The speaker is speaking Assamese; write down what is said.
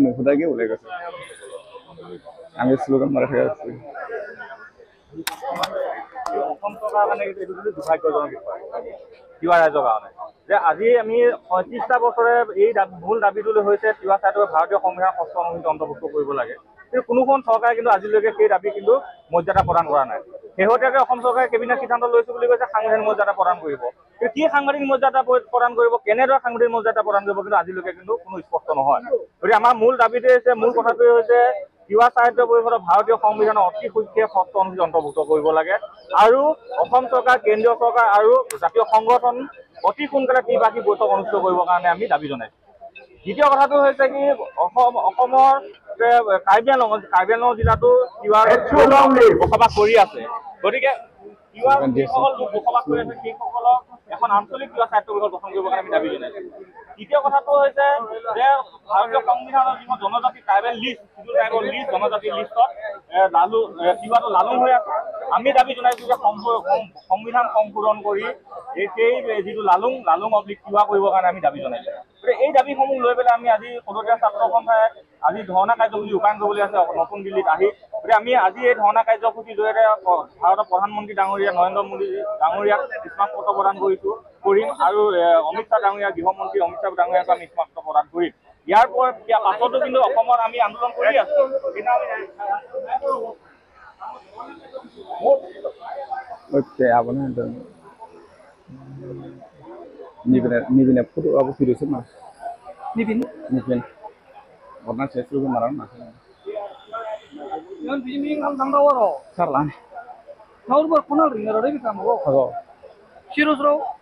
নুসুধাকে ওলাই গৈছে আমি শ্লোগান মাৰি থকা আছো অসম চৰকাৰ কাৰণে এইটো দুৰ্ভাগ্যজনক বিষয় তিৱা ৰাইজৰ কাৰণে যে আজি আমি ৩৫টা বছৰে এই মূল দাবীটো হৈছে তিৱা চাইডৰ ভাৰতীয় সংবিধান ৬ষ্ঠ অনুসূচীত অন্তৰ্ভুক্ত কৰিব লাগে কিন্তু কোনোখন চৰকাৰে কিন্তু আজিলৈকে সেই দাবী কিন্তু মৰ্যাদা প্ৰদান কৰা নাই শেহতীয়াকৈ অসম চৰকাৰে কেবিনেট সিদ্ধান্ত লৈছে বুলি কৈছে সাংবিধানিক মৰ্যাদা প্ৰদান কৰিব কিন্তু কি সাংবিধানিক মৰ্যাদা প্ৰদান কৰিব কেনেদৰে সাংবিধানিক মৰ্যাদা প্ৰদান কৰিব কিন্তু আজিলৈকে কিন্তু কোনো স্পষ্ট নহয় গতিকে আমাৰ মূল দাবীটোৱে হৈছে মূল কথাটোৱে হৈছে তিৱা সাহিত্য পৰিষদৰ ভাৰতীয় সংবিধানৰ অতি সূক্ষ্ম ৬ষ্ঠ অনুসূচীত অন্তৰ্ভুক্ত কৰিব লাগে আৰু অসম চৰকাৰ কেন্দ্ৰীয় চৰকাৰ আৰু জাতীয় সংগঠন অতি সোনকালে ত্ৰিভাষিক বৈঠক অনুষ্ঠিত কৰিবৰ কাৰণে আমি দাবী জনাইছো দ্বিতীয় কথাটো হৈছে কি অসমৰ কাৰ্বি আংলং জিলাতো তিৱা বসবাস কৰি আছে গতিকে তিৱা যিসকল লোক বসবাস কৰি আছে সেইসকলক এখন আঞ্চলিক তিৱা সাহিত্য পৰিষদ গঠন কৰিবৰ কাৰণে আমি দাবী জনাইছো তৃতীয় কথাটো হৈছে যে ভাৰতীয় সংবিধানৰ যিখন জনজাতি ট্ৰাইবেল লিষ্ট ট্ৰাইবেল লিষ্ট জনজাতি লিষ্টত তিৱাটো লালুং হৈ আছে আমি দাবী জনাইছো যে সংবিধান সংশোধন কৰি সেই যিটো লালুং অব্লিক তিৱা কৰিবৰ কাৰণে আমি দাবী জনাইছো গতিকে এই দাবীসমূহ লৈ পেলাই আমি আজি সদৰীয়া ছাত্ৰ সন্থাই আজি ধৰ্ণা কাৰ্যসূচী ৰূপায়ণ কৰিবলৈ আছে নতুন দিল্লীত আহি গতিকে আমি আজি এই ধৰ্ণা কাৰ্যসূচীৰ জৰিয়তে ভাৰতৰ প্ৰধানমন্ত্ৰী ডাঙৰীয়া নৰেন্দ্ৰ মোদী ডাঙৰীয়াক স্মাৰক পত্ৰ প্ৰদান কৰিম আৰু অমিত শ্বাহ ডাঙৰীয়া গৃহমন্ত্ৰী অমিত শ্বাহ ডাঙৰীয়াকো আমি স্মাৰক পত্ৰ প্ৰদান কৰিম ইয়াৰ পাছতো কিন্তু অসমত আমি আন্দোলন কৰি আছো Nibin foto apa video semua? Nibin. Warna saya suruh marah mas. Yang ini kan tangga waro. Sarlan. Naur berkenal ringan ada di kamu. Ago. Serius bro.